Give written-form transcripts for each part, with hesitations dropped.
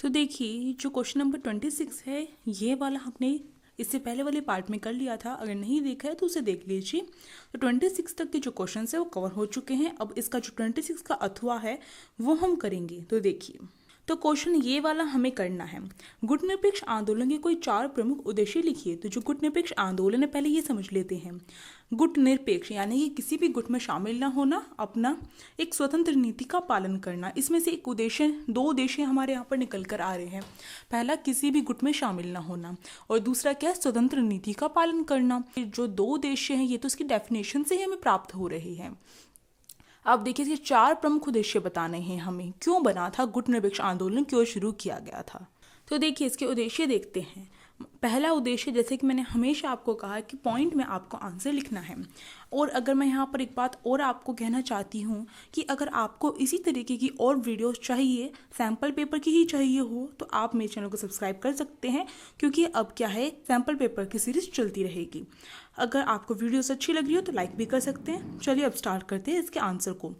तो देखिए जो क्वेश्चन नंबर 26 है ये वाला हमने इससे पहले वाले पार्ट में कर लिया था। अगर नहीं देखा है तो उसे देख लीजिए। तो 26 तक के जो क्वेश्चन है वो कवर हो चुके हैं। अब इसका जो 26 का अथवा है वो हम करेंगे। तो देखिए, तो क्वेश्चन ये वाला हमें करना है, गुटनिरपेक्ष आंदोलन के कोई 4 प्रमुख उद्देश्य लिखिए। तो जो गुटनिरपेक्ष आंदोलन है पहले ये समझ लेते हैं। गुटनिरपेक्ष यानी कि किसी भी गुट में शामिल ना होना, अपना एक स्वतंत्र नीति का पालन करना। इसमें से एक उद्देश्य, 2 उद्देश्य हमारे यहाँ पर निकल कर आ रहे हैं। पहला किसी भी गुट में शामिल ना होना और दूसरा क्या है, स्वतंत्र नीति का पालन करना। जो 2 उद्देश्य हैं ये तो इसकी डेफिनेशन से ही हमें प्राप्त हो रहे हैं। अब देखिए इसके 4 प्रमुख उद्देश्य बताने हैं हमें। क्यों बना था गुटनिरपेक्ष आंदोलन, क्यों शुरू किया गया था। तो देखिए इसके उद्देश्य देखते हैं। पहला उद्देश्य, जैसे कि मैंने हमेशा आपको कहा कि पॉइंट में आपको आंसर लिखना है। और अगर मैं यहाँ पर एक बात और आपको कहना चाहती हूँ कि अगर आपको इसी तरीके की और वीडियोस चाहिए, सैम्पल पेपर की ही चाहिए हो, तो आप मेरे चैनल को सब्सक्राइब कर सकते हैं, क्योंकि अब क्या है, सैम्पल पेपर की सीरीज चलती रहेगी। अगर आपको वीडियोस अच्छी लग रही हो तो लाइक भी कर सकते हैं। चलिए अब स्टार्ट करते हैं इसके आंसर को।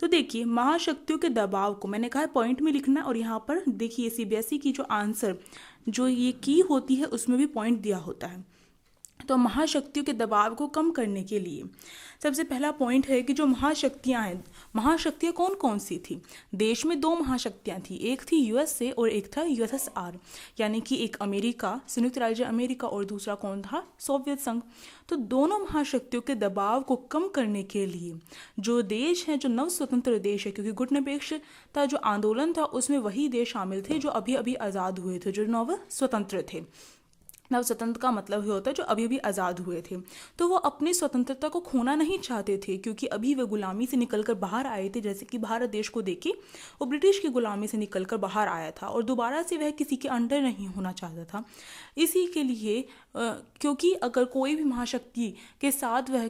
तो देखिए, महाशक्तियों के दबाव को मैंने कहा है पॉइंट में लिखना, और यहाँ पर देखिए सीबीएसई की जो आंसर जो ये की होती है उसमें भी पॉइंट दिया होता है। तो महाशक्तियों के दबाव को कम करने के लिए सबसे पहला पॉइंट है कि जो महाशक्तियां हैं, महाशक्तियां कौन कौन सी थी। देश में 2 महाशक्तियां थी, एक थी यूएसए और एक था यूएसएसआर, यानी कि एक अमेरिका, संयुक्त राज्य अमेरिका, और दूसरा कौन था, सोवियत संघ। तो दोनों महाशक्तियों के दबाव को कम करने के लिए जो देश हैं, जो नव स्वतंत्र देश है, क्योंकि गुटनिरपेक्षता जो आंदोलन था उसमें वही देश शामिल थे जो अभी अभी आज़ाद हुए थे, जो नव स्वतंत्र थे। नव स्वतंत्र का मतलब ये होता है जो अभी अभी आज़ाद हुए थे। तो वो अपनी स्वतंत्रता को खोना नहीं चाहते थे, क्योंकि अभी वे गुलामी से निकलकर बाहर आए थे। जैसे कि भारत देश को देखिए, वो ब्रिटिश की गुलामी से निकलकर बाहर आया था और दोबारा से वह किसी के अंडर नहीं होना चाहता था। इसी के लिए क्योंकि अगर कोई भी महाशक्ति के साथ वह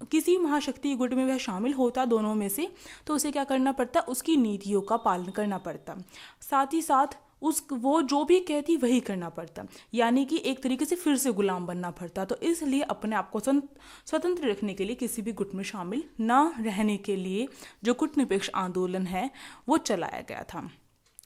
किसी महाशक्ति गुट में वह शामिल होता दोनों में से, तो उसे क्या करना पड़ता, उसकी नीतियों का पालन करना पड़ता, साथ ही साथ वो जो भी कहती वही करना पड़ता, यानी कि एक तरीके से फिर से गुलाम बनना पड़ता। तो इसलिए अपने आप को स्वतंत्र रखने के लिए, किसी भी गुट में शामिल ना रहने के लिए जो गुटनिरपेक्ष आंदोलन है वो चलाया गया था।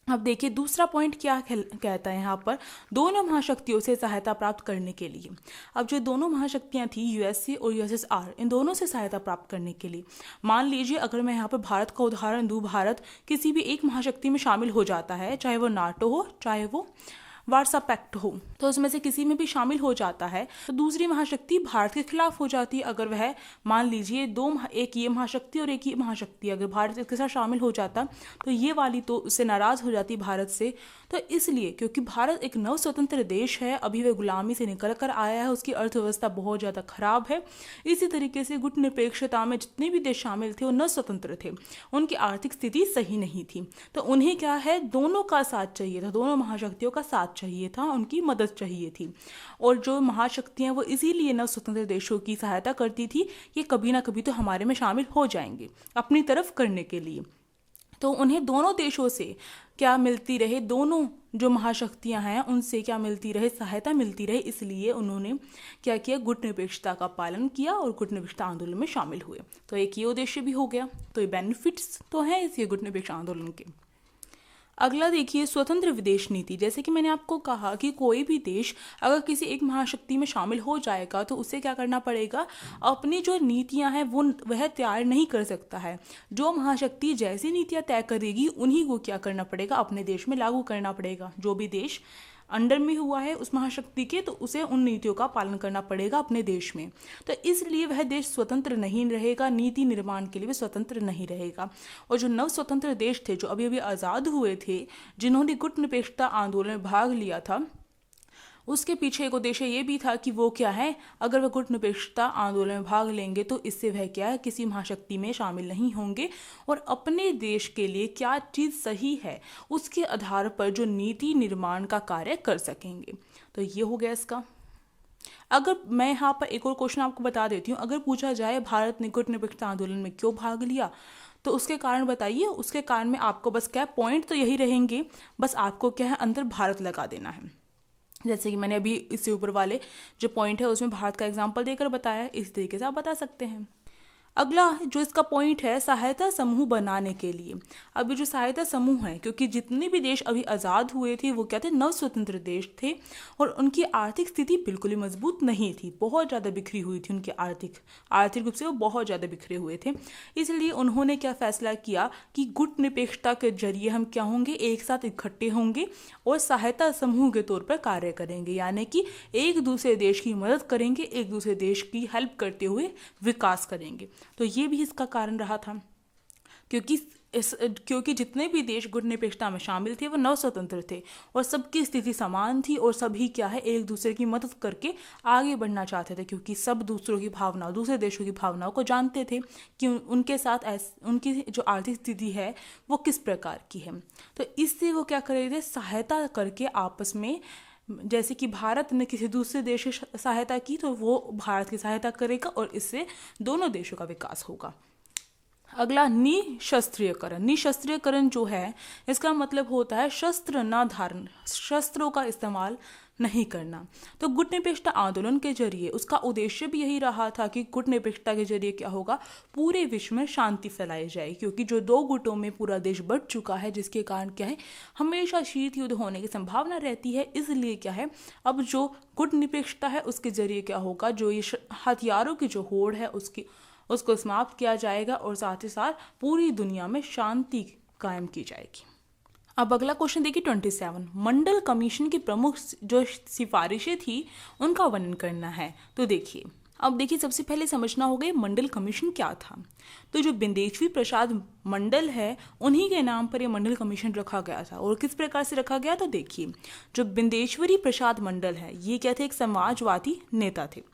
अब देखिए दूसरा पॉइंट क्या कहता है यहाँ पर, दोनों महाशक्तियों से सहायता प्राप्त करने के लिए। अब जो दोनों महाशक्तियाँ थी, यूएसए और यूएसएसआर, इन दोनों से सहायता प्राप्त करने के लिए, मान लीजिए अगर मैं यहाँ पर भारत का उदाहरण दूँ, भारत किसी भी एक महाशक्ति में शामिल हो जाता है, चाहे वो नाटो हो, चाहे वो वार्सा पैक्ट हो, तो उसमें से किसी में भी शामिल हो जाता है, तो दूसरी महाशक्ति भारत के खिलाफ हो जाती है। अगर वह मान लीजिए एक ये महाशक्ति और एक ये महाशक्ति, अगर भारत इसके साथ शामिल हो जाता तो ये वाली तो उससे नाराज हो जाती भारत से। तो इसलिए क्योंकि भारत एक नव स्वतंत्र देश है, अभी वह गुलामी से निकल कर आया है, उसकी अर्थव्यवस्था बहुत ज़्यादा खराब है। इसी तरीके से गुटनिरपेक्षता में जितने भी देश शामिल थे वो न स्वतंत्र थे, उनकी आर्थिक स्थिति सही नहीं थी, तो उन्हें क्या है, दोनों का साथ चाहिए था, दोनों महाशक्तियों का साथ चाहिए था, उनकी मदद चाहिए थी। और जो महाशक्तियां वो इसीलिए नव स्वतंत्र देशों की सहायता करती थी, ये कभी ना कभी तो हमारे में शामिल हो जाएंगे अपनी तरफ करने के लिए। तो उन्हें दोनों देशों से क्या मिलती रहे, दोनों जो महाशक्तियां हैं उनसे क्या मिलती रहे, सहायता मिलती रहे, इसलिए उन्होंने क्या किया, गुटनिरपेक्षता का पालन किया और गुटनिरपेक्षता आंदोलन में शामिल हुए। तो एक ये उद्देश्य भी हो गया। तो ये बेनिफिट्स तो हैं इस गुटनिरपेक्ष आंदोलन के। अगला देखिए, स्वतंत्र विदेश नीति। जैसे कि मैंने आपको कहा कि कोई भी देश अगर किसी एक महाशक्ति में शामिल हो जाएगा तो उसे क्या करना पड़ेगा, अपनी जो नीतियां हैं वह तैयार नहीं कर सकता है। जो महाशक्ति जैसी नीतियां तय करेगी उन्हीं को क्या करना पड़ेगा, अपने देश में लागू करना पड़ेगा। जो भी देश अंडर में हुआ है उस महाशक्ति के, तो उसे उन नीतियों का पालन करना पड़ेगा अपने देश में। तो इसलिए वह देश स्वतंत्र नहीं रहेगा, नीति निर्माण के लिए भी स्वतंत्र नहीं रहेगा। और जो नव स्वतंत्र देश थे, जो अभी अभी आज़ाद हुए थे, जिन्होंने गुटनिरपेक्षता आंदोलन में भाग लिया था, उसके पीछे एक उद्देश्य ये भी था कि वो क्या है, अगर वह गुटनिरपेक्षता आंदोलन में भाग लेंगे तो इससे वह क्या है, किसी महाशक्ति में शामिल नहीं होंगे और अपने देश के लिए क्या चीज़ सही है उसके आधार पर जो नीति निर्माण का कार्य कर सकेंगे। तो ये हो गया इसका। अगर मैं यहाँ पर एक और क्वेश्चन आपको बता देती हूँ, अगर पूछा जाए भारत ने गुटनिरपेक्षता आंदोलन में क्यों भाग लिया, तो उसके कारण बताइए। उसके कारण में आपको बस क्या पॉइंट तो यही रहेंगे, बस आपको क्या है, अंदर भारत लगा देना है। जैसे कि मैंने अभी इससे ऊपर वाले जो पॉइंट है उसमें भारत का एग्जाम्पल देकर बताया, इस तरीके से आप बता सकते हैं। अगला जो इसका पॉइंट है, सहायता समूह बनाने के लिए। अब ये जो सहायता समूह है, क्योंकि जितने भी देश अभी आज़ाद हुए थे वो क्या थे, नव स्वतंत्र देश थे और उनकी आर्थिक स्थिति बिल्कुल ही मजबूत नहीं थी, बहुत ज़्यादा बिखरी हुई थी उनकी आर्थिक रूप से वो बहुत ज़्यादा बिखरे हुए थे। इसलिए उन्होंने क्या फैसला किया कि गुटनिरपेक्षता के जरिए हम क्या होंगे, एक साथ इकट्ठे होंगे और सहायता समूह के तौर पर कार्य करेंगे, यानी कि एक दूसरे देश की मदद करेंगे, एक दूसरे देश की हेल्प करते हुए विकास करेंगे। तो ये भी इसका कारण रहा था, क्योंकि जितने भी देश गुटनिरपेक्षता में शामिल थे वो नव स्वतंत्र थे और सबकी स्थिति समान थी और सभी क्या है, एक दूसरे की मदद करके आगे बढ़ना चाहते थे, क्योंकि सब दूसरों की भावनाओं, दूसरे देशों की भावनाओं को जानते थे कि उनके साथ उनकी जो आर्थिक स्थिति है वो किस प्रकार की है। तो इससे वो क्या कर रहे थे, सहायता करके आपस में, जैसे कि भारत ने किसी दूसरे देश की सहायता की तो वो भारत की सहायता करेगा और इससे दोनों देशों का विकास होगा। अगला, निशस्त्रीयकरण। निशस्त्रीयकरण जो है इसका मतलब होता है शस्त्र न धारण, शस्त्रों का इस्तेमाल नहीं करना। तो गुटनिरपेक्षता आंदोलन के जरिए उसका उद्देश्य भी यही रहा था कि गुटनिरपेक्षता के जरिए क्या होगा, पूरे विश्व में शांति फैलाई जाए, क्योंकि जो दो गुटों में पूरा देश बंट चुका है जिसके कारण क्या है, हमेशा शीत युद्ध होने की संभावना रहती है। इसलिए क्या है, अब जो गुटनिरपेक्षता है उसके जरिए क्या होगा, जो ये हथियारों की जो होड़ है उसको समाप्त किया जाएगा और साथ ही साथ पूरी दुनिया में शांति कायम की जाएगी। अब अगला क्वेश्चन देखिए 27, मंडल कमीशन की प्रमुख जो सिफारिशें थी उनका वर्णन करना है। तो देखिए, अब देखिए सबसे पहले समझना होगा मंडल कमीशन क्या था। तो जो बिंदेश्वरी प्रसाद मंडल है उन्हीं के नाम पर ये मंडल कमीशन रखा गया था। और किस प्रकार से रखा गया, तो देखिए जो बिंदेश्वरी प्रसाद मंडल है ये क्या थे, एक समाजवादी नेता थे।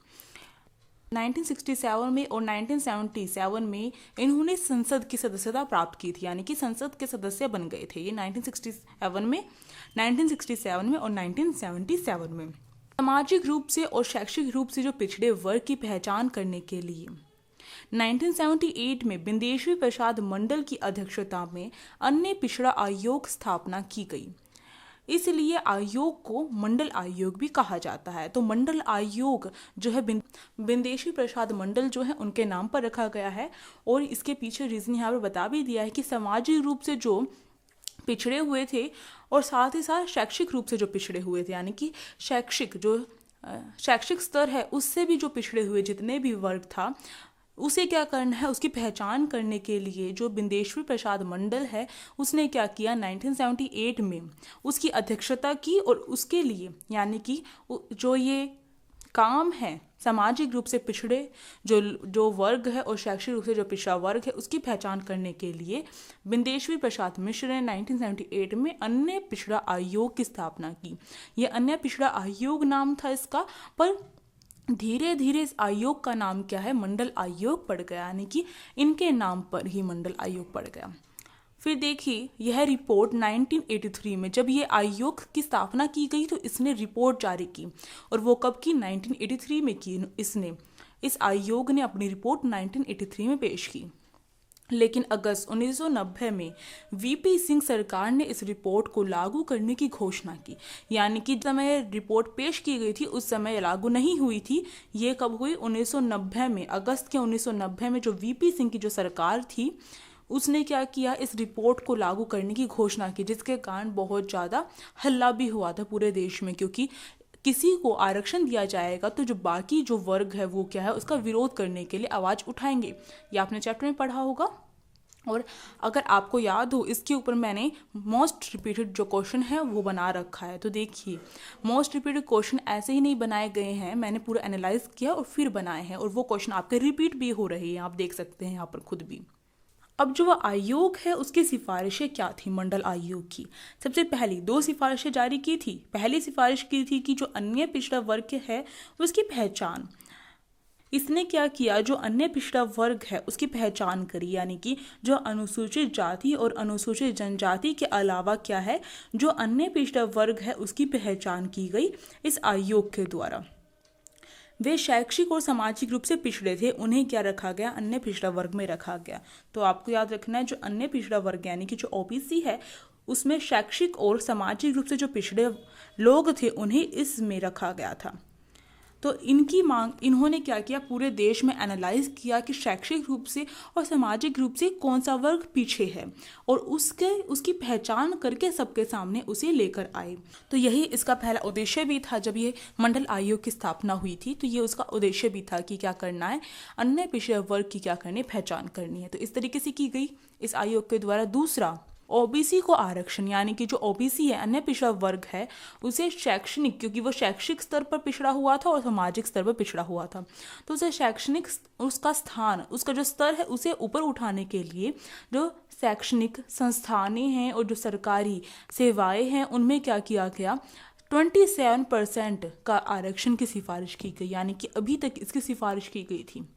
1967 में और 1977 में इन्होंने संसद की सदस्यता प्राप्त की थी, यानी कि संसद के सदस्य बन गए थे ये 1967 में और 1977 में। सामाजिक रूप से और शैक्षिक रूप से जो पिछड़े वर्ग की पहचान करने के लिए 1978 में बिंदेश्वरी प्रसाद मंडल की अध्यक्षता में अन्य पिछड़ा आयोग स्थापना की गई। इसलिए आयोग को मंडल आयोग भी कहा जाता है। तो मंडल आयोग जो है बिंदेश्वरी प्रसाद मंडल जो है उनके नाम पर रखा गया है। और इसके पीछे रीज़न यहाँ पर बता भी दिया है कि सामाजिक रूप से जो पिछड़े हुए थे और साथ ही साथ शैक्षिक रूप से जो पिछड़े हुए थे, यानी कि शैक्षिक स्तर है उससे भी जो पिछड़े हुए जितने भी वर्ग था उसे क्या करना है, उसकी पहचान करने के लिए जो बिंदेश्वरी प्रसाद मंडल है उसने क्या किया, 1978 में उसकी अध्यक्षता की। और उसके लिए यानी कि जो ये काम है सामाजिक रूप से पिछड़े जो वर्ग है और शैक्षिक रूप से जो पिछड़ा वर्ग है उसकी पहचान करने के लिए बिंदेश्वरी प्रसाद मिश्र ने 1978 में अन्य पिछड़ा आयोग की स्थापना की। ये अन्य पिछड़ा आयोग नाम था इसका, पर धीरे धीरे इस आयोग का नाम क्या है, मंडल आयोग पड़ गया, यानी कि इनके नाम पर ही मंडल आयोग पड़ गया। फिर देखिए यह रिपोर्ट 1983 में जब ये आयोग की स्थापना की गई तो इसने रिपोर्ट जारी की। और वो कब की, 1983 में की इस आयोग ने अपनी रिपोर्ट 1983 में पेश की। लेकिन अगस्त 1990 में वीपी सिंह सरकार ने इस रिपोर्ट को लागू करने की घोषणा की, यानी कि समय रिपोर्ट पेश की गई थी उस समय लागू नहीं हुई थी। ये कब हुई, 1990 में, अगस्त के 1990 में जो वीपी सिंह की जो सरकार थी उसने क्या किया, इस रिपोर्ट को लागू करने की घोषणा की, जिसके कारण बहुत ज़्यादा हल्ला भी हुआ था पूरे देश में, क्योंकि किसी को आरक्षण दिया जाएगा तो जो बाकी जो वर्ग है वो क्या है, उसका विरोध करने के लिए आवाज़ उठाएंगे। ये आपने चैप्टर में पढ़ा होगा। और अगर आपको याद हो इसके ऊपर मैंने मोस्ट रिपीटेड जो क्वेश्चन है वो बना रखा है। तो देखिए मोस्ट रिपीटेड क्वेश्चन ऐसे ही नहीं बनाए गए हैं, मैंने पूरा एनालाइज किया और फिर बनाए हैं, और वो क्वेश्चन आपके रिपीट भी हो रहे हैं, आप देख सकते हैं यहाँ पर खुद भी। अब जो आयोग है उसकी सिफारिशें क्या थी मंडल आयोग की। सबसे पहली 2 सिफारिशें जारी की थी। पहली सिफारिश की थी कि जो अन्य पिछड़ा वर्ग है उसकी पहचान, इसने क्या किया, जो अन्य पिछड़ा वर्ग है उसकी पहचान करी, यानी कि जो अनुसूचित जाति और अनुसूचित जनजाति के अलावा क्या है, जो अन्य पिछड़ा वर्ग है उसकी पहचान की गई इस आयोग के द्वारा। वे शैक्षिक और सामाजिक रूप से पिछड़े थे, उन्हें क्या रखा गया, अन्य पिछड़ा वर्ग में रखा गया। तो आपको याद रखना है जो अन्य पिछड़ा वर्ग यानी कि जो ओबीसी है उसमें शैक्षिक और सामाजिक रूप से जो पिछड़े लोग थे उन्हें इसमें रखा गया था। तो इनकी मांग, इन्होंने क्या किया, पूरे देश में एनालाइज किया कि शैक्षिक रूप से और सामाजिक रूप से कौन सा वर्ग पीछे है, और उसकी पहचान करके सबके सामने उसे लेकर आए। तो यही इसका पहला उद्देश्य भी था। जब ये मंडल आयोग की स्थापना हुई थी तो ये उसका उद्देश्य भी था कि क्या करना है, अन्य पिछड़े वर्ग की क्या करनी, पहचान करनी है। तो इस तरीके से की गई इस आयोग के द्वारा। दूसरा, ओबीसी को आरक्षण, यानी कि जो ओबीसी है, अन्य पिछड़ा वर्ग है, उसे शैक्षणिक, क्योंकि वो शैक्षिक स्तर पर पिछड़ा हुआ था और सामाजिक स्तर पर पिछड़ा हुआ था, तो उसे शैक्षणिक, उसका स्थान, उसका जो स्तर है उसे ऊपर उठाने के लिए जो शैक्षणिक संस्थानें हैं और जो सरकारी सेवाएं हैं उनमें क्या किया गया, 27% का आरक्षण की सिफारिश की गई। यानी कि अभी तक इसकी सिफारिश की गई थी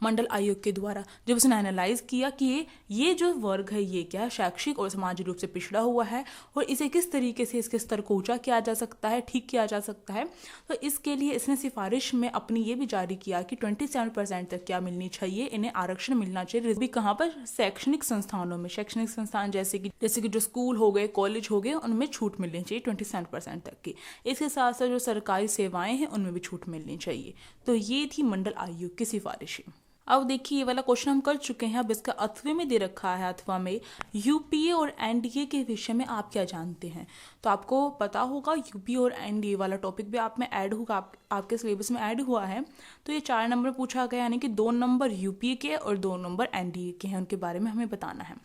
मंडल आयोग के द्वारा। जब उसने एनालाइज किया कि ये जो वर्ग है ये क्या शैक्षिक और सामाजिक रूप से पिछड़ा हुआ है और इसे किस तरीके से इसके स्तर को ऊंचा किया जा सकता है, ठीक किया जा सकता है, तो इसके लिए इसने सिफारिश में अपनी ये भी जारी किया कि 27% तक क्या मिलनी चाहिए, इन्हें आरक्षण मिलना चाहिए। भी कहाँ पर, शैक्षणिक संस्थानों में। शैक्षणिक संस्थान जैसे कि जो स्कूल हो गए, कॉलेज हो गए, उनमें छूट मिलनी चाहिए 27% तक की। इसके साथ साथ जो सरकारी सेवाएं हैं उनमें भी छूट मिलनी चाहिए। तो ये थी मंडल आयोग की सिफारिशें। अब देखिए ये वाला क्वेश्चन हम कर चुके हैं। अब इसका अथवा में दे रखा है, अथवा में यूपीए और एनडीए के विषय में आप क्या जानते हैं। तो आपको पता होगा यूपीए और एनडीए वाला टॉपिक भी आप में ऐड होगा, आपके सिलेबस में ऐड हुआ है। तो ये 4 नंबर पूछा गया, यानी कि 2 नंबर यूपीए के और 2 नंबर एनडीए के हैं, उनके बारे में हमें बताना है।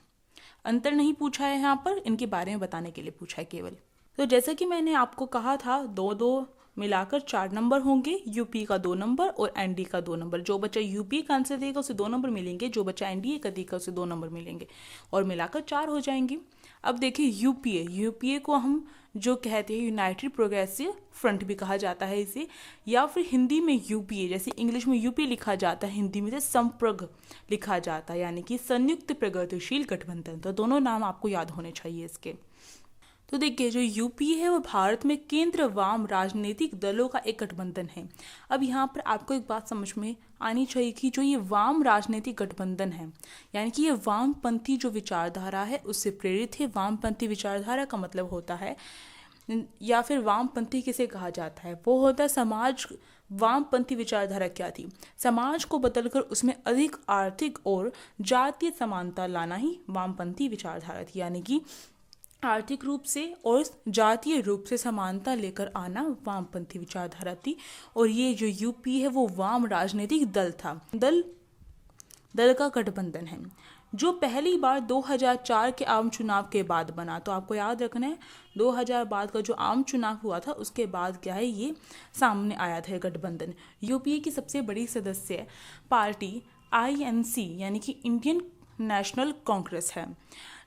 अंतर नहीं पूछा है यहाँ पर, इनके बारे में बताने के लिए पूछा है केवल। तो जैसा कि मैंने आपको कहा था, 2-2 मिलाकर 4 नंबर होंगे, यूपी का 2 नंबर और एनडीए का 2 नंबर। जो बच्चा यूपी का आंसर देगा उसे 2 नंबर मिलेंगे, जो बच्चा एनडीए का देगा उसे 2 नंबर मिलेंगे, और मिलाकर 4 हो जाएंगे। अब देखिए यूपीए को हम जो कहते हैं यूनाइटेड प्रोग्रेसिव फ्रंट भी कहा जाता है इसे, या फिर हिंदी में यूपीए, जैसे इंग्लिश में यूपीए लिखा जाता है, हिंदी में से संप्रग लिखा जाता है, यानी कि संयुक्त प्रगतिशील गठबंधन। तो दोनों नाम आपको याद होने चाहिए इसके। तो देखिए जो यूपीए है वो भारत में केंद्र वाम राजनीतिक दलों का एक गठबंधन है। अब यहाँ पर आपको एक बात समझ में आनी चाहिए कि जो ये वाम राजनीतिक गठबंधन है, यानी कि ये वामपंथी जो विचारधारा है उससे प्रेरित है। वामपंथी विचारधारा का मतलब होता है, या फिर वामपंथी किसे कहा जाता है, वो होता है समाज। वामपंथी विचारधारा क्या थी, समाज को बदलकर उसमें अधिक आर्थिक और जातीय समानता लाना ही वामपंथी विचारधारा थी, यानी कि आर्थिक रूप से और जातीय रूप से समानता लेकर आना वामपंथी विचारधारा थी। और ये जो यूपी है वो वाम राजनीतिक दल था, दल का गठबंधन है, जो पहली बार 2004 के आम चुनाव के बाद बना। तो आपको याद रखना है 2000 बाद का जो आम चुनाव हुआ था उसके बाद क्या है, ये सामने आया था गठबंधन। यूपीए की सबसे बड़ी सदस्य पार्टी आईएनसी यानी कि इंडियन नेशनल कांग्रेस है,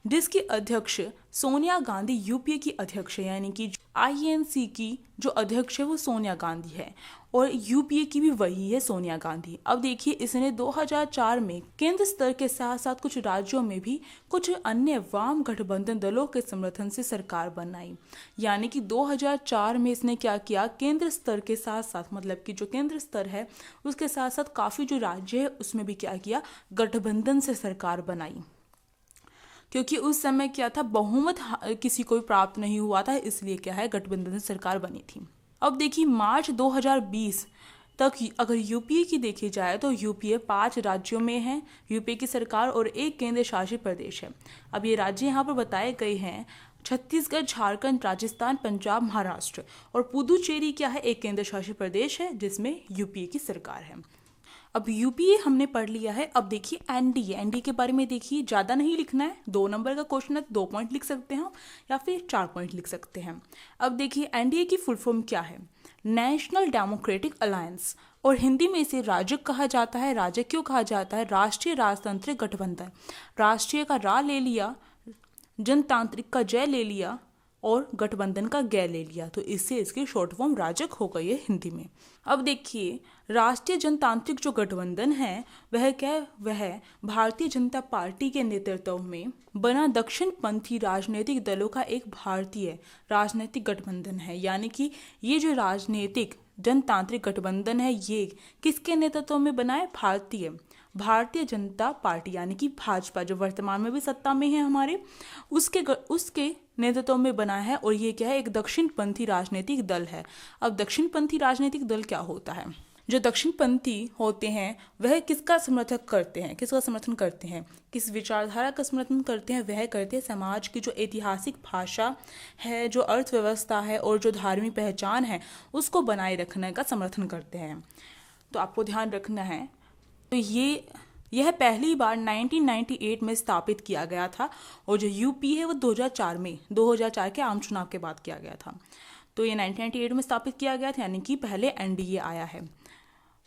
जिसकी अध्यक्ष सोनिया गांधी यूपीए की अध्यक्ष है, यानी कि आईएनसी की जो अध्यक्ष है वो सोनिया गांधी है और यूपीए की भी वही है, सोनिया गांधी। अब देखिए इसने 2004 में केंद्र स्तर के साथ साथ कुछ राज्यों में भी कुछ अन्य वाम गठबंधन दलों के समर्थन से सरकार बनाई। यानी कि 2004 में इसने क्या किया, केंद्र स्तर के साथ साथ, मतलब कि जो केंद्र स्तर है उसके साथ साथ काफी जो राज्य है उसमें भी क्या किया, गठबंधन से सरकार बनाई। क्योंकि उस समय क्या था, बहुमत किसी को भी प्राप्त नहीं हुआ था, इसलिए क्या है, गठबंधन से सरकार बनी थी। अब देखिए मार्च 2020 तक अगर यूपीए की देखी जाए तो यूपीए 5 राज्यों में है यूपीए की सरकार और 1 केंद्र शासित प्रदेश है। अब ये राज्य यहाँ पर बताए गए हैं, छत्तीसगढ़, झारखंड, राजस्थान, पंजाब, महाराष्ट्र, और पुदुचेरी क्या है, 1 केंद्र शासित प्रदेश है जिसमें यूपीए की सरकार है। अब यूपीए हमने पढ़ लिया है। अब देखिए एनडीए के बारे में देखिए, ज़्यादा नहीं लिखना है, 2 नंबर का क्वेश्चन है, 2 पॉइंट लिख सकते हैं या फिर 4 पॉइंट लिख सकते हैं। अब देखिए एनडीए की फुल फॉर्म क्या है, नेशनल डेमोक्रेटिक अलायंस, और हिंदी में इसे राजग कहा जाता है। राजग क्यों कहा जाता है, राष्ट्रीय राजतांत्रिक गठबंधन। राष्ट्रीय का रा ले लिया, जनतांत्रिक का जय ले लिया और गठबंधन का गै ले लिया, तो इससे इसकी शॉर्ट फॉर्म राजग हो गई है हिंदी में। अब देखिए राष्ट्रीय जनतांत्रिक जो गठबंधन है वह क्या है, वह भारतीय जनता पार्टी के नेतृत्व में बना दक्षिण पंथी राजनीतिक दलों का एक भारतीय राजनीतिक गठबंधन है। यानी कि ये जो राजनीतिक जनतांत्रिक गठबंधन है ये किसके नेतृत्व में बना है, भारतीय जनता पार्टी यानी कि भाजपा, जो वर्तमान में भी सत्ता में है हमारे, उसके नेतृत्व में बना है और ये क्या है, एक दक्षिणपंथी राजनीतिक दल है। अब दक्षिणपंथी राजनीतिक दल क्या होता है? जो दक्षिणपंथी होते हैं वह किसका समर्थन करते हैं, किस विचारधारा का समर्थन करते हैं? वह करते हैं समाज की जो ऐतिहासिक भाषा है, जो अर्थव्यवस्था है और जो धार्मिक पहचान है उसको बनाए रखने का समर्थन करते हैं। तो आपको ध्यान रखना है। तो यह पहली बार 1998 में स्थापित किया गया था और जो यूपी है वो 2004 के आम चुनाव के बाद किया गया था। तो ये 1998 में स्थापित किया गया था, यानी कि पहले एनडीए आया है।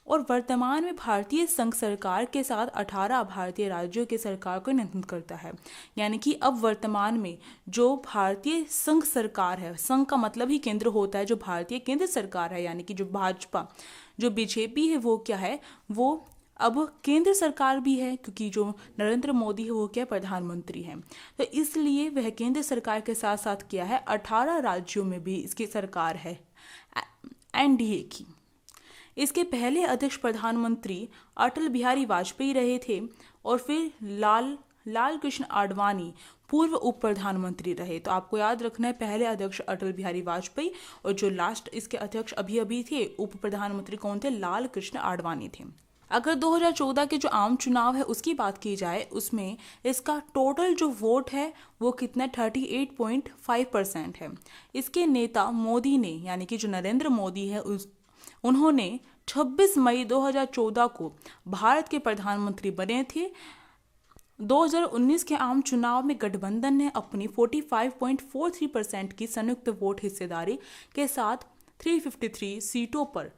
और वर्तमान में भारतीय संघ सरकार के साथ 18 भारतीय राज्यों की सरकार को नियंत्रित करता है। यानी कि अब वर्तमान में जो भारतीय संघ सरकार है, संघ का मतलब ही केंद्र होता है, जो भारतीय केंद्र सरकार है यानी कि जो भाजपा, जो बीजेपी है वो क्या है, वो अब केंद्र सरकार भी है, क्योंकि जो नरेंद्र मोदी है वो क्या प्रधानमंत्री हैं। तो इसलिए वह केंद्र सरकार के साथ साथ क्या है, 18 राज्यों में भी इसकी सरकार है एनडीए की। इसके पहले अध्यक्ष प्रधानमंत्री अटल बिहारी वाजपेयी रहे थे और फिर लाल कृष्ण आडवाणी पूर्व उप प्रधानमंत्री रहे। तो आपको याद रखना है, पहले अध्यक्ष अटल बिहारी वाजपेयी और जो लास्ट इसके अध्यक्ष अभी थे उप प्रधानमंत्री कौन थे, लाल कृष्ण आडवाणी थे। अगर 2014 के जो आम चुनाव है उसकी बात की जाए, उसमें इसका टोटल जो वोट है वो कितना 38.5% है। इसके नेता मोदी ने, यानी कि जो नरेंद्र मोदी है, उन्होंने 26 मई 2014 को भारत के प्रधानमंत्री बने थे। 2019 के आम चुनाव में गठबंधन ने अपनी 45.43% की संयुक्त वोट हिस्सेदारी के साथ 353 सीटों पर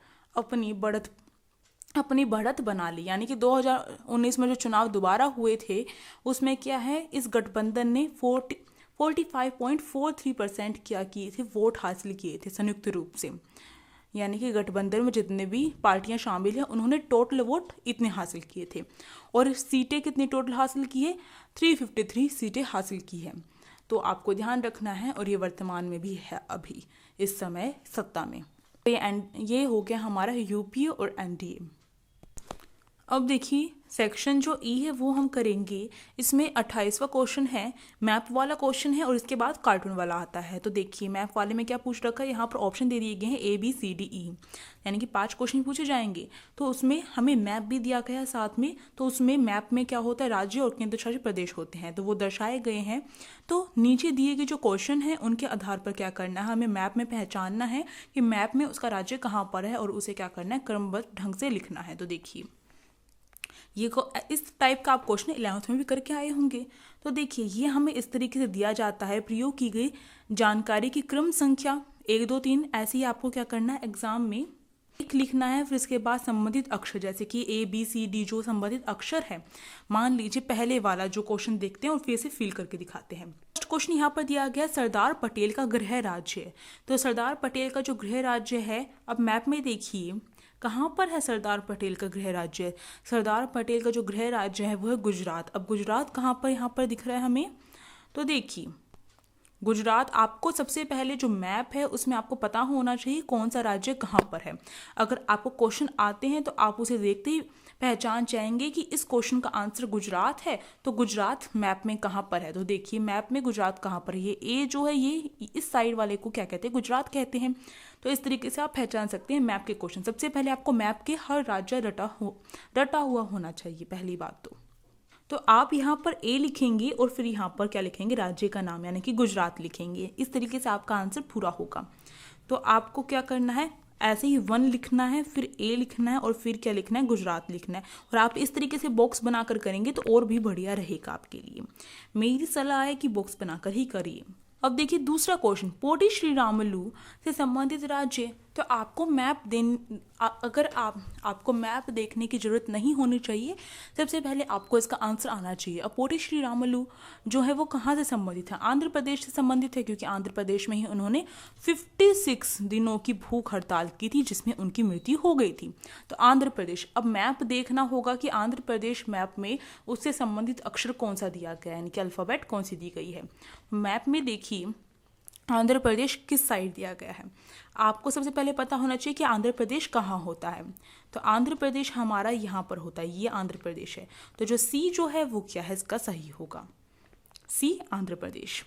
अपनी बढ़त बना ली। यानी कि 2019 में जो चुनाव दोबारा हुए थे उसमें क्या है, इस गठबंधन ने 45.43% किए थे वोट हासिल किए थे संयुक्त रूप से। यानी कि गठबंधन में जितने भी पार्टियां शामिल हैं उन्होंने टोटल वोट इतने हासिल किए थे। और सीटें कितनी टोटल हासिल की है, 353 सीटें हासिल की है। तो आपको ध्यान रखना है, और ये वर्तमान में भी है अभी इस समय सत्ता में। तो ये हो गया हमारा यूपीए और एनडीए। अब देखिए सेक्शन जो ई है वो हम करेंगे। इसमें 28वां क्वेश्चन है, मैप वाला क्वेश्चन है और इसके बाद कार्टून वाला आता है। तो देखिए मैप वाले में क्या पूछ रखा है, यहाँ पर ऑप्शन दे दिए गए हैं ABCDE, यानी कि 5 क्वेश्चन पूछे जाएंगे। तो उसमें हमें मैप भी दिया गया है साथ में। तो उसमें मैप में क्या होता है, राज्य और केंद्र शासित प्रदेश होते हैं, तो वो दर्शाए गए हैं। तो नीचे दिए गए जो क्वेश्चन है उनके आधार पर क्या करना है, हमें मैप में पहचानना है कि मैप में उसका राज्य कहाँ पर है और उसे क्या करना है, क्रमबद्ध ढंग से लिखना है। तो देखिए ये इस टाइप का आप क्वेश्चन 11th में भी करके आए होंगे। तो देखिए ये हमें इस तरीके से दिया जाता है, प्रयोग की गई जानकारी की क्रम संख्या 1 2 3, ऐसे ही आपको क्या करना है एग्जाम में एक लिखना है। फिर इसके बाद संबंधित अक्षर, जैसे कि ABCD जो संबंधित अक्षर है, मान लीजिए पहले वाला जो क्वेश्चन देखते हैं और फिर से फिल करके दिखाते हैं। फर्स्ट क्वेश्चन यहाँ पर दिया गया सरदार पटेल का गृह राज्य। तो सरदार पटेल का जो गृह राज्य है, अब मैप में देखिए कहाँ पर है सरदार पटेल का गृह राज्य। सरदार पटेल का जो गृह राज्य है वो है गुजरात। अब गुजरात कहाँ पर यहाँ पर दिख रहा है हमें, तो देखिए गुजरात, आपको सबसे पहले जो मैप है उसमें आपको पता होना चाहिए कौन सा राज्य कहाँ पर है। अगर आपको क्वेश्चन आते हैं तो आप उसे देखते ही पहचान जाएंगे कि इस क्वेश्चन का आंसर गुजरात है, तो गुजरात मैप में कहाँ पर है। तो देखिए मैप में गुजरात कहाँ पर है, ये ए जो है ये इस साइड वाले को क्या कहते हैं, गुजरात कहते हैं। तो इस तरीके से आप पहचान सकते हैं मैप के क्वेश्चन। सबसे पहले आपको मैप के हर राज्य रटा हुआ होना चाहिए, पहली बात तो आप यहाँ पर ए लिखेंगे और फिर यहाँ पर क्या लिखेंगे, राज्य का नाम यानी कि गुजरात लिखेंगे। इस तरीके से आपका आंसर पूरा होगा। तो आपको क्या करना है, ऐसे ही 1 लिखना है, फिर ए लिखना है और फिर क्या लिखना है, गुजरात लिखना है। और आप इस तरीके से बॉक्स बनाकर करेंगे तो और भी बढ़िया रहेगा आपके लिए। मेरी सलाह है कि बॉक्स बनाकर ही करिए। अब देखिए दूसरा क्वेश्चन, पोटी श्रीरामुलु से संबंधित राज्य। तो आपको मैप अगर आपको मैप देखने की जरूरत नहीं होनी चाहिए, सबसे पहले आपको इसका आंसर आना चाहिए। अब पोटी श्रीरामुलु जो है वो कहाँ से संबंधित है, आंध्र प्रदेश से संबंधित है, क्योंकि आंध्र प्रदेश में ही उन्होंने 56 दिनों की भूख हड़ताल की थी जिसमें उनकी मृत्यु हो गई थी। तो आंध्र प्रदेश, अब मैप देखना होगा कि आंध्र प्रदेश मैप में उससे संबंधित अक्षर कौन सा दिया गया है, यानी कि अल्फाबेट कौन सी दी गई है। मैप में देखिए आंध्र प्रदेश किस साइड दिया गया है। आपको सबसे पहले पता होना चाहिए कि आंध्र प्रदेश कहाँ होता है। तो आंध्र प्रदेश हमारा यहाँ पर होता है, ये आंध्र प्रदेश है। तो जो सी जो है वो क्या है, इसका सही होगा सी, आंध्र प्रदेश।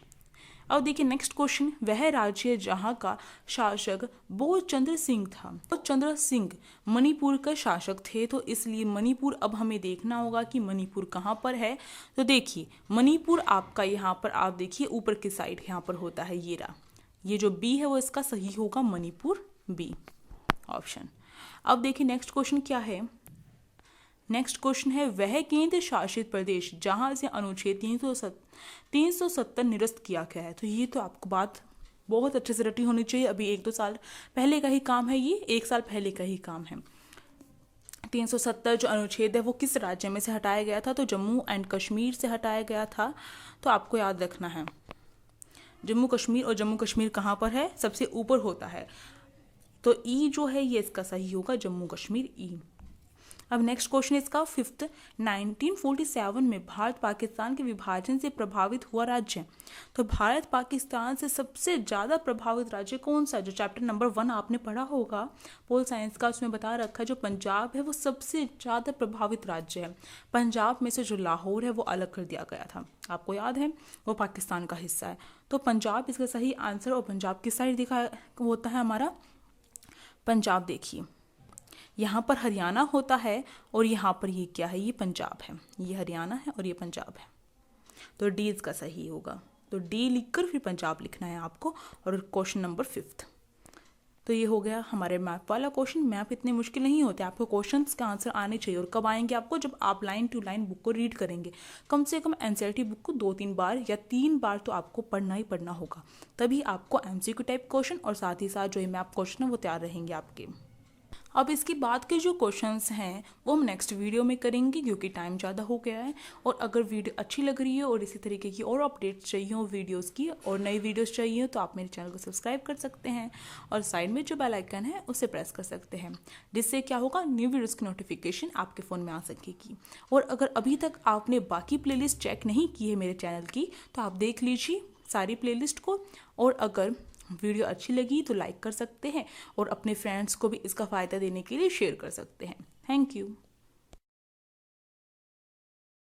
अब देखिए नेक्स्ट क्वेश्चन, वह राज्य जहाँ का शासक बोधचंद्र सिंह था। बोधचंद्र सिंह मणिपुर का शासक थे, तो इसलिए मणिपुर अब हमें देखना होगा कि मणिपुर कहाँ पर है। तो देखिए मणिपुर आपका यहाँ पर आप देखिए ऊपर की साइड यहाँ पर होता है, ये रहा, ये जो बी है वो इसका सही होगा, मणिपुर बी ऑप्शन। अब देखिए नेक्स्ट क्वेश्चन क्या है, नेक्स्ट क्वेश्चन है वह केंद्र शासित प्रदेश जहां से अनुच्छेद 370 निरस्त किया गया है। तो ये तो आपको बात बहुत अच्छे से रटी होनी चाहिए, अभी 1-2 साल पहले का ही काम है, ये 1 साल पहले का ही काम है। 370 जो अनुच्छेद है वो किस राज्य में से हटाया गया था, तो जम्मू एंड कश्मीर से हटाया गया था। तो आपको याद रखना है जम्मू कश्मीर, और जम्मू कश्मीर कहाँ पर है, सबसे ऊपर होता है, तो ई जो है ये इसका सही होगा, जम्मू कश्मीर ई। अब नेक्स्ट क्वेश्चन इसका 5th, 1947 में भारत पाकिस्तान के विभाजन से प्रभावित हुआ राज्य। तो भारत पाकिस्तान से सबसे ज़्यादा प्रभावित राज्य कौन सा, जो चैप्टर नंबर 1 आपने पढ़ा होगा पोल साइंस का, उसमें बता रखा है जो पंजाब है वो सबसे ज़्यादा प्रभावित राज्य है। पंजाब में से जो लाहौर है वो अलग कर दिया गया था, आपको याद है, वो पाकिस्तान का हिस्सा है। तो पंजाब इसका सही आंसर, और पंजाब किस साइड दिखा होता है हमारा, पंजाब देखिए यहाँ पर हरियाणा होता है, और यहाँ पर ये क्या है, ये पंजाब है, ये हरियाणा है और ये पंजाब है। तो डी इसका सही होगा, तो डी लिखकर फिर पंजाब लिखना है आपको। और क्वेश्चन नंबर 5th, तो ये हो गया हमारे मैप वाला क्वेश्चन। मैप इतने मुश्किल नहीं होते, आपको क्वेश्चंस का आंसर आने चाहिए। और कब आएंगे आपको, जब आप लाइन टू लाइन बुक को रीड करेंगे, कम से कम एनसीईआरटी बुक को 2-3 बार या 3 बार तो आपको पढ़ना ही पढ़ना होगा, तभी आपको एमसीक्यू टाइप क्वेश्चन और साथ ही साथ जो ये मैप क्वेश्चन है वो तैयार रहेंगे आपके। अब इसके बाद के जो क्वेश्चंस हैं वो हम नेक्स्ट वीडियो में करेंगे, क्योंकि टाइम ज़्यादा हो गया है। और अगर वीडियो अच्छी लग रही है और इसी तरीके की और अपडेट्स चाहिए हो वीडियोस की, और नई वीडियोस चाहिए हो, तो आप मेरे चैनल को सब्सक्राइब कर सकते हैं और साइड में जो बेल आइकन है उसे प्रेस कर सकते हैं, जिससे क्या होगा, न्यू वीडियोस की नोटिफिकेशन आपके फ़ोन में आ सकेगी। और अगर अभी तक आपने बाकी प्लेलिस्ट चेक नहीं की है मेरे चैनल की, तो आप देख लीजिए सारी प्लेलिस्ट को। और अगर वीडियो अच्छी लगी तो लाइक कर सकते हैं, और अपने फ्रेंड्स को भी इसका फ़ायदा देने के लिए शेयर कर सकते हैं। Thank you.